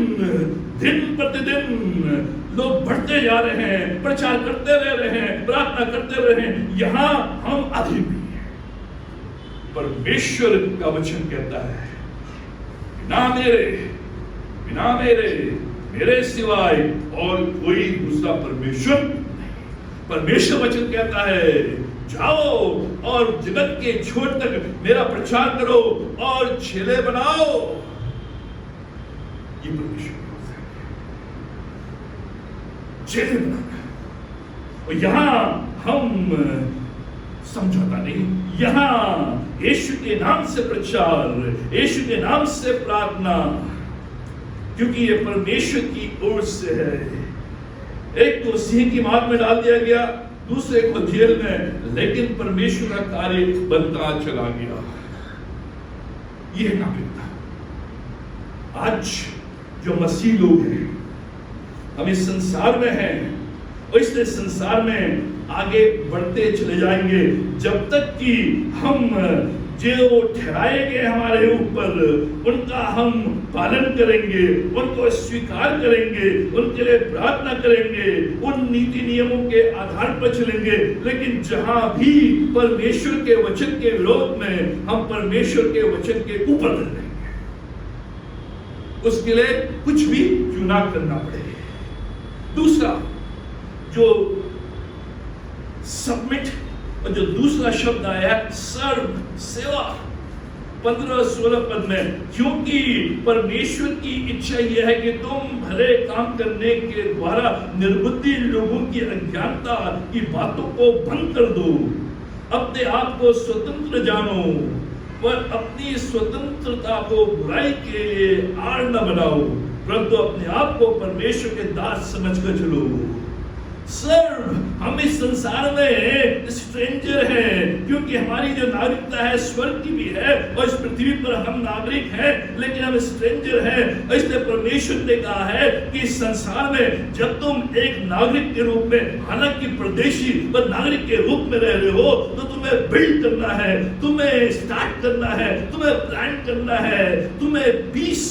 [SPEAKER 1] दिन प्रतिदिन लोग बढ़ते जा रहे हैं, प्रचार करते रह रहे हैं, प्रार्थना करते रहे हैं। यहां हम अधीन नहीं है। परमेश्वर का वचन कहता है बिना मेरे सिवाय और कोई दूसरा परमेश्वर नहीं। परमेश्वर वचन कहता है जाओ और जगत के छोर तक मेरा प्रचार करो और चेले बनाओ। ये परमेश्वर चेले बनाना। और यहां हम समझौता नहीं, यहां यीशु के नाम से प्रचार, यीशु के नाम से प्रार्थना, क्योंकि ये परमेश्वर की ओर से है। एक को सिंह की मार में डाल दिया गया, दूसरे को जेल में, लेकिन परमेश्वर का कार्य बनता चला गया। यह नागरिकता आज जो मसीह लोग हैं, हम इस संसार में हैं और इसलिए संसार में आगे बढ़ते चले जाएंगे जब तक कि हम जो ठहराए गए हमारे ऊपर, उनका हम पालन करेंगे, उनको स्वीकार करेंगे, उनके लिए प्रार्थना करेंगे, उन नीति नियमों के आधार पर चलेंगे। लेकिन जहां भी परमेश्वर के वचन के विरोध में हम परमेश्वर के वचन के ऊपर रहेंगे, उसके लिए कुछ भी क्यों ना करना पड़े। दूसरा जो सबमिट, और जो दूसरा शब्द आया सर्व, सेवा, 15-16 पद में, क्योंकि परमेश्वर की इच्छा यह है कि तुम भले काम करने के द्वारा निर्बुद्धि लोगों की अज्ञानता की बातों को भंग कर दो, अपने आप को स्वतंत्र जानो, पर अपनी स्वतंत्रता को बुराई के लिए आड़ न बनाओ, परंतु अपने आप को परमेश्वर के दास समझकर चलो। सर्व, हम इस संसार में स्ट्रेंजर हैं, क्योंकि हमारी जो नागरिकता है स्वर्ग की भी है और इस पृथ्वी पर हम नागरिक हैं, लेकिन हम स्ट्रेंजर हैं। इसलिए परमेश्वर ने कहा है कि इस संसार में जब तुम एक नागरिक के रूप में, हालांकि परदेशी पर नागरिक के रूप में रह रहे हो, तो तुम्हें बिल्ड करना है, तुम्हें स्टार्ट करना है, तुम्हें प्लान करना है, तुम्हें पीस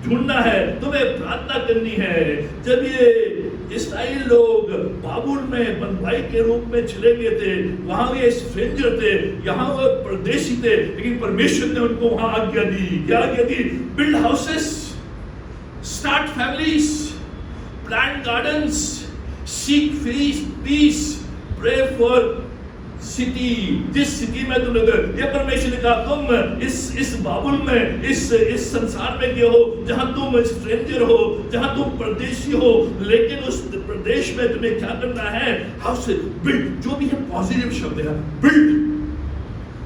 [SPEAKER 1] ढूंढना है, तुम्हें प्रार्थना करनी है। जब ये इस्राएल लोग बाबुल में बंधुआई के रूप में चले गए थे, वहां वे स्ट्रेंजर थे, यहाँ वो परदेशी थे, लेकिन परमेश्वर ने उनको वहां आज्ञा दी। क्या आज्ञा दी? Build houses, start families, plant gardens, seek peace, pray for city. जिस सिटी में तुम लोग, ये परमेश्वर ने कहा तुम इस बाबुल में, इस संसार में गए हो जहां तुम स्ट्रेंजर हो, जहां तुम परदेशी हो, लेकिन उस प्रदेश में तुम्हें क्या करना है? House build. जो भी है पॉजिटिव शब्द है बिल्ड,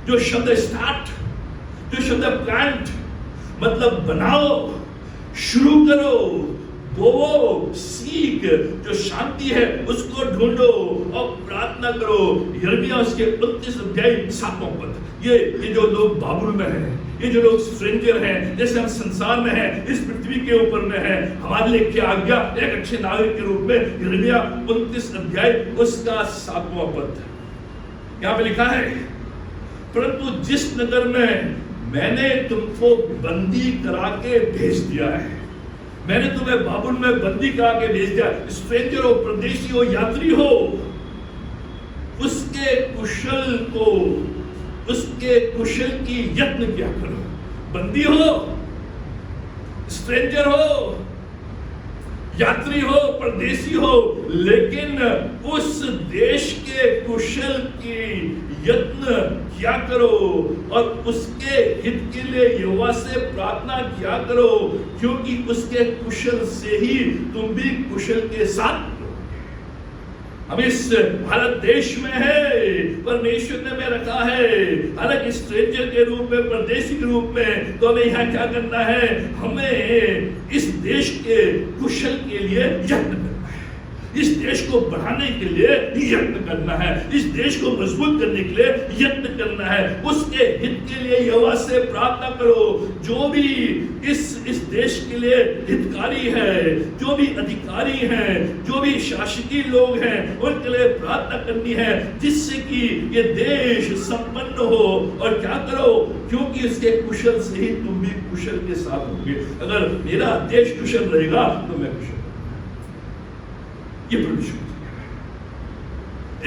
[SPEAKER 1] जो शब्द स्टार्ट, जो शब्द प्लांट, मतलब बनाओ, शुरू करो, बोवो, सीख, जो शांति है उसको ढूंढो और प्रार्थना करो। यिर्मयाह उसके 29 अध्याय 7वां पद, ये जो लोग बाबुल में हैं, ये जो लोग स्ट्रेंजर हैं, जैसे हम संसार में हैं, इस पृथ्वी के ऊपर में हैं, हमारे लिए क्या आज्ञा? एक अच्छे नागरिक के रूप में यिर्मयाह 29 अध्याय उसका 7वां पद, यहाँ पे लिखा है, परंतु जिस नगर में मैंने तुमको बंदी करा के भेज दिया है, मैंने तुम्हें बाबुल में बंदी करा के भेज दिया, स्ट्रेंजर हो, परदेशी हो, यात्री हो, उसके कुशल की यत्न क्या करो। बंदी हो, स्ट्रेंजर हो, यात्री हो, परदेशी हो, लेकिन उस देश के कुशल की यत्न क्या करो और उसके हित के लिए यहोवा से प्रार्थना क्या करो, क्योंकि उसके कुशल से ही तुम भी कुशल के साथ। हम इस भारत देश में है, परमेश्वर ने हमें रखा है, हालांकि स्ट्रेंजर के रूप में, परदेशी के रूप में, तो हमें यहाँ क्या करना है? हमें इस देश के कुशल के लिए यत्न करना है, इस देश को बढ़ाने के लिए यत्न करना है, इस देश को मजबूत करने के लिए यत्न करना है, उसके हित के लिए यहोवा से प्रार्थना करो। जो भी इस देश के लिए हितकारी है, जो भी अधिकारी हैं, जो भी शासकीय लोग हैं, उनके लिए प्रार्थना करनी है, जिससे कि ये देश संपन्न हो। और क्या करो? क्योंकि इसके कुशल से ही तुम भी कुशल के साथ होंगे। अगर मेरा देश कुशल रहेगा तो मैं कुशल। ये परमेश्वर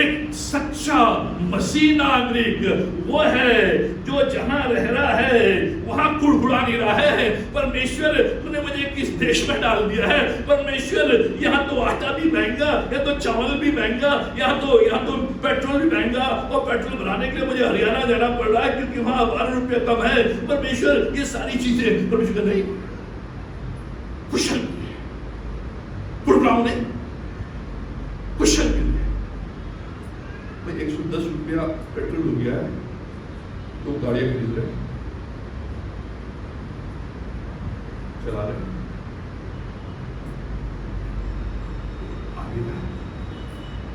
[SPEAKER 1] एक सच्चा मसीह नागरिक वो है जो जहां रह रहा है वहां कुड़कुड़ा नहीं रहा है। परमेश्वर तूने मुझे किस देश में डाल दिया है? परमेश्वर यहाँ तो आटा भी महंगा, या तो चावल भी महंगा, यहाँ तो पेट्रोल भी महंगा, और पेट्रोल भराने के लिए मुझे हरियाणा जाना पड़ रहा है क्योंकि वहां 12 रुपये कम है। परमेश्वर ये सारी चीजें परमेश्वर नहीं, कुशल कुड़कुड़ाओ नहीं, कुशल के लिए। 110 रुपया पेट्रोल हो गया है तो गाड़ियां खरीद रहे, चला रहे, आगे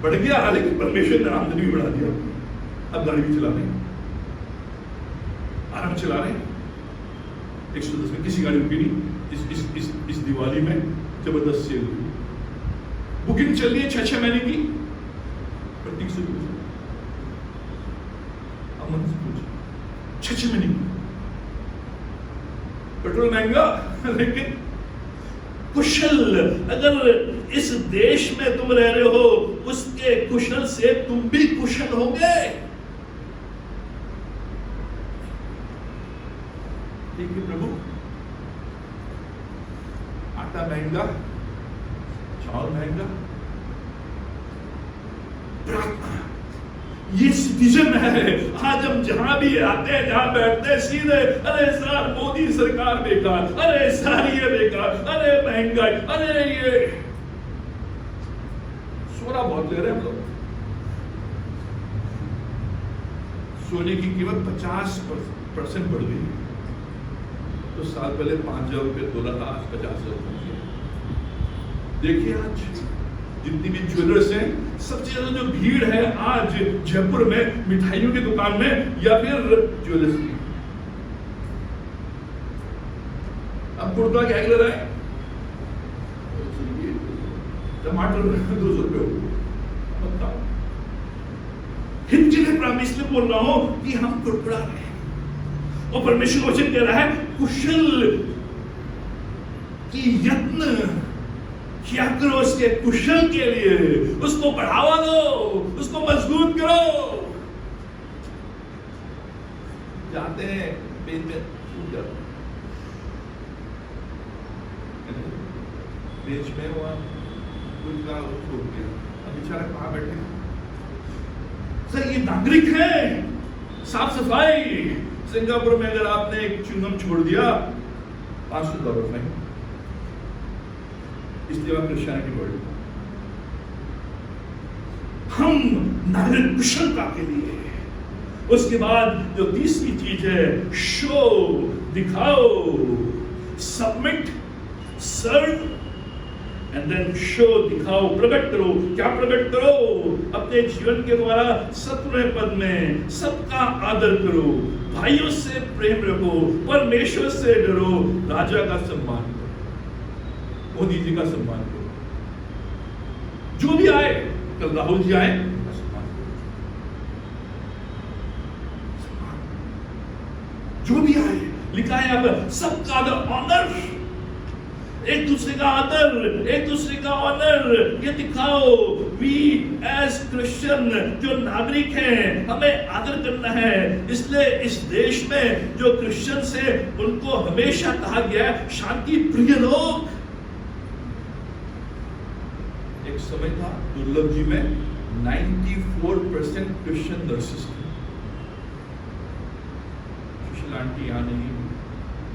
[SPEAKER 1] बढ़ गया। हालांकि परमेश्वर ने आमदनी भी बढ़ा दिया, अब गाड़ी भी चला रहे, आराम चला रहे। 110 में किसी गाड़ी रुकी नहीं। इस दिवाली में जबरदस्त सेल हुई, बुकिंग चल रही है 6-6 महीने की। प्रतीक से पूछो, अमन से पूछो, छछ में नहीं। पेट्रोल महंगा, लेकिन कुशल, अगर इस देश में तुम रह रहे हो, उसके कुशल से तुम भी कुशल होगे। ठीक है प्रभु, आटा महंगा, चावल महंगा, ये सिटीजन है। आज हम जहां भी आते हैं, जहां बैठते हैं, सीधे अरे सर मोदी सरकार बेकार, अरे सर ये बेकार, अरे महंगाई, अरे ये सोना बहुत ले रहे हैं हम लोग। सोने की कीमत 50% बढ़ गई। तो साल पहले 5,000 रुपये तोला था, आज 50,000 रुपये। देखिए आज जितनी भी ज्वेलर्स हैं, सबसे ज्यादा जो भीड़ है आज जयपुर में मिठाइयों की दुकान में या फिर ज्वेलर्स की। अब गुरुद्वारा क्या ले रहा है? टमाटर 200 रुपये। बताओ, हित के लिए प्रॉमिस में बोल रहा हूं कि हम गुड़गुड़ा रहे हैं, और परमेश्वर वचन कह रहा है कुशल की यत्न क्या करो, उसके कुशल के लिए उसको बढ़ावा दो, उसको मजबूत करो। जाते हैं बेच में हुआ कुछ का छोड़ दिया, अब बेचारा कहाँ बैठे। सर ये नागरिक है, साफ सफाई। सिंगापुर में अगर आपने एक च्युइंगम छोड़ दिया, $500 फाइन। इसलिए वह क्रिश्चियनिटी वर्ल्ड। हम नागरिक कुशलता के लिए। उसके बाद जो तीसरी चीज है, शो, दिखाओ, submit, serve and then show, दिखाओ, प्रकट करो। क्या प्रकट करो? अपने जीवन के द्वारा 17वें पद में सबका आदर करो, भाइयों से प्रेम रखो, परमेश्वर से डरो, राजा का सम्मान करो, मोदी जी का सम्मान करो। जो भी आए, कल राहुल जी आए, जो भी आए, लिखा है अब सबका आदर, ऑनर, एक दूसरे का आदर, एक दूसरे का ऑनर, ये दिखाओ। वी एज क्रिश्चियन जो नागरिक हैं, हमें आदर करना है। इसलिए इस देश में जो क्रिश्चियंस हैं, उनको हमेशा कहा गया है शांति प्रिय लोग। एक समय था दुर्लभ जी में 94% क्रिश्चियन नर्सेस थे। सुशील आंटी यहाँ नहीं,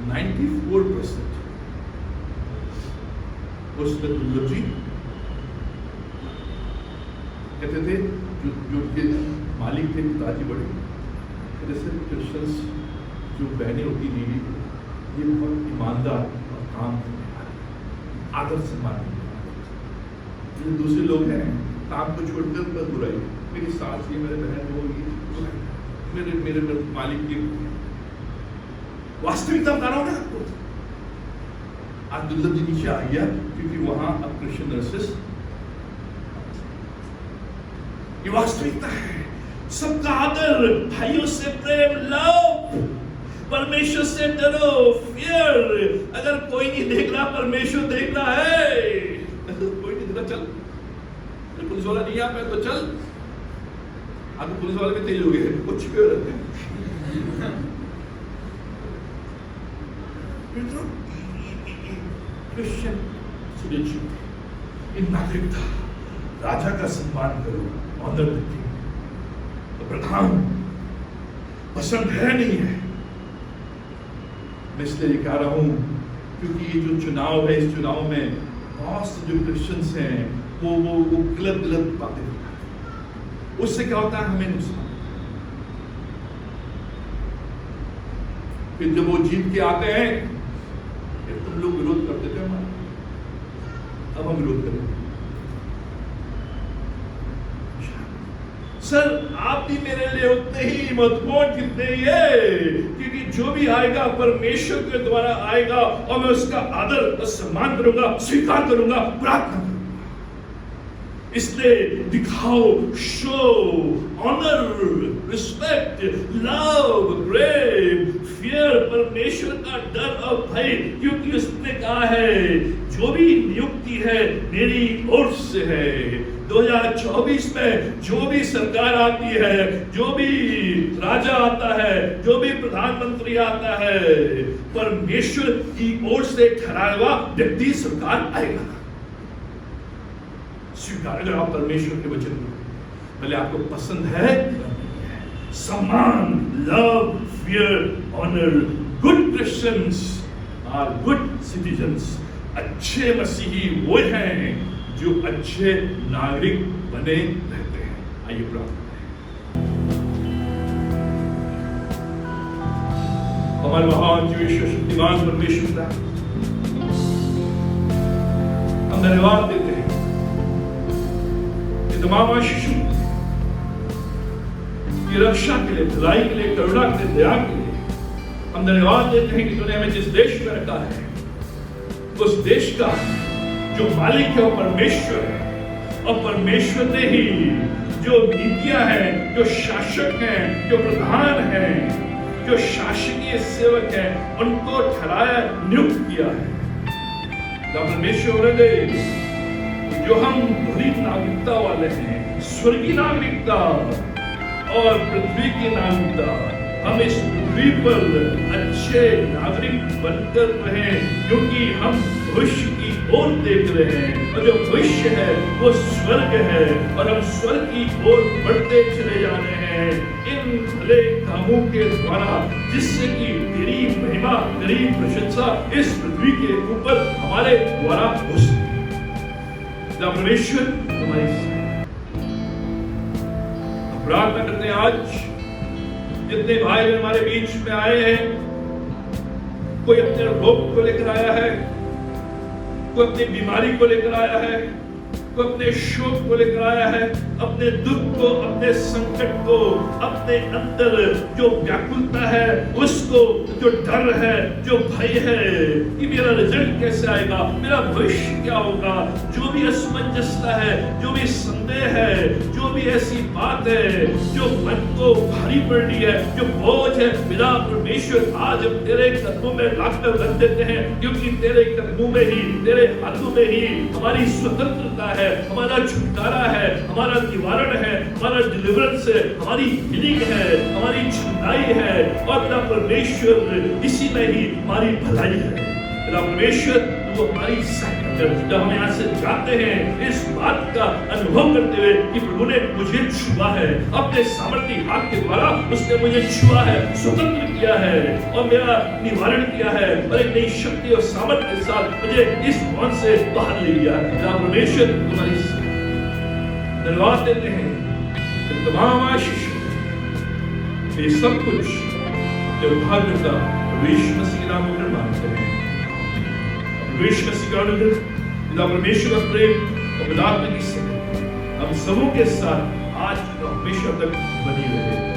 [SPEAKER 1] 94%। उसमें दुर्लभ जी कहते थे, जो उनके मालिक थे, पिताजी बड़े, कहते थे क्रिश्चियंस जो बहनें होती नहीं, ये बहुत ईमानदार और काम करने वाले, आदर सम्मान। दूसरे लोग हैं काम को छोड़कर बस बुराई, मेरी सास ये, मेरे बहन वो, ये मेरे मालिक की। वास्तविकता बता रहा हूं ना आपको। आज दुर्लभ जी नीचे आ गया क्योंकि वहां अब क्रिश्चियन नर्सेस। ये वास्तविकता है। सबका आदर, भाइयों से प्रेम, लव, परमेश्वर से डरो, फियर। अगर कोई नहीं देख रहा, परमेश्वर देख रहा है। कोई नहीं देख रहा, चल, पुलिस वाला नहीं आ पाया तो चल। अब पुलिस वाले भी तेज हो गए, वो छिपे रहते हैं। क्रिश्चियन सिटीजनशिप, नागरिकता, राजा का सम्मान करो, ऑनर द किंग। तो प्रधान पसंद है नहीं है, मैं इसलिए कह रहा हूं क्योंकि ये जो चुनाव है, इस चुनाव में बहुत से जो क्रिश्चियंस हैं वो गलत बातें करते हैं। उससे क्या होता है, हमें नुकसान। फिर जब वो जीत के आते हैं, फिर तुम लोग विरोध करते थे हमारा, अब हम विरोध करें। सर आप भी मेरे लिए उतने ही महत्वपूर्ण कितने ये, क्योंकि जो भी आएगा परमेश्वर के द्वारा आएगा और मैं उसका आदर और सम्मान करूंगा, स्वीकार करूंगा, प्रार्थना करूंगा। इसलिए दिखाओ, show, honour, respect, love, grave, fear, परमेश्वर का डर और भय, क्योंकि उसने कहा है जो भी नियुक्ति है मेरी ओर से है। 2024 में जो भी सरकार आती है, जो भी राजा आता है, जो भी प्रधानमंत्री आता है, परमेश्वर की ओर से ठहराया हुआ व्यक्ति सरकार आएगा। स्वीकार करें आप परमेश्वर के वचन को, भले आपको पसंद है। सम्मान, love, fear, honour, good Christians are good citizens. अच्छे मसीही वो हैं जो अच्छे नागरिक बने रहते हैं। आइए प्रार्थना करें। हमारे महान जीवेश्वर शक्तिमान परमेश्वर का हम धन्यवाद देते हैं कि तमाम आशीषों की रक्षा के लिए, भलाई के लिए, करुणा के लिए, दया के लिए हम धन्यवाद देते हैं कि तूने हमें जिस देश में रखा है उस देश का जो मालिक है वो परमेश्वर है, और परमेश्वर ने ही जो नीतियां हैं, जो शासक हैं, जो प्रधान हैं, जो शासकीय सेवक हैं, उनको ठहराया, नियुक्त किया है। परमेश्वर दे जो हम भली नागरिकता वाले हैं, स्वर्गीय नागरिकता और पृथ्वी की नागरिकता, हम इस पृथ्वी पर अच्छे नागरिक बनकर रहें, क्योंकि हम भविष्य की ओर देख रहे हैं, और जो भविष्य है वो स्वर्ग है, और हम स्वर्ग की ओर बढ़ते चले जा रहे हैं इन भले कामों के द्वारा, जिससे कि तेरी महिमा, तेरी प्रशंसा इस पृथ्वी के ऊपर हमारे द्वारा हो सके। परमेश्वर हमारी प्रार्थना करते हैं, आज जितने भाई हमारे बीच में आए हैं, कोई अपने रोग को लेकर आया है, कोई अपनी बीमारी को लेकर आया है, कोई अपने शोक को लेकर आया है, अपने दुख को, अपने संकट को, अपने अंदर जो व्याकुलता है उसको, जो डर है, जो भय है कि मेरा रिजल्ट कैसे आएगा, मेरा भविष्य क्या होगा, जो भी असमंजसता है, जो भी संदेह है, जो भी ऐसी बात है जो मन को भारी पड़ रही है, जो बोझ है, पिता परमेश्वर आज हम तेरे कदमों में लाकर रख देते हैं, क्योंकि तेरे कदमों में ही, तेरे हाथों में ही हमारी स्वतंत्रता है, हमारा छुटकारा है, हमारा निवारण है, हमारा डिलीवरेंस है, हमारी हीलिंग है, हमारी छुटाई है, और तेरा परमेश्वर इसी में ही हमारी भलाई है। तेरा परमेश्वर वो हमारी सहायता कर। जब हम यहाँ से जाते हैं इस बात का अनुभव करते हुए कि प्रभु ने मुझे छुआ है, अपने सामर्थ्य हाथ के द्वारा उसने मुझे छुआ है, स्वतंत्र किया है, और मेरा निवारण किया है, और एक नई शक्ति और सामर्थ्य के साथ मुझे इस भवन से बाहर ले गया। तेरा परमेश्वर तुम्हारी धन्यवाद देते हैं, तमाम आशीष ये सब कुछ जो उद्धारकर्ता यीशु मसीह के नाम में मांगते हैं। यीशु मसीह का अनुग्रह, पिता परमेश्वर का प्रेम और पिता की सेवा हम सबों के साथ आज और हमेशा तक बनी रहे।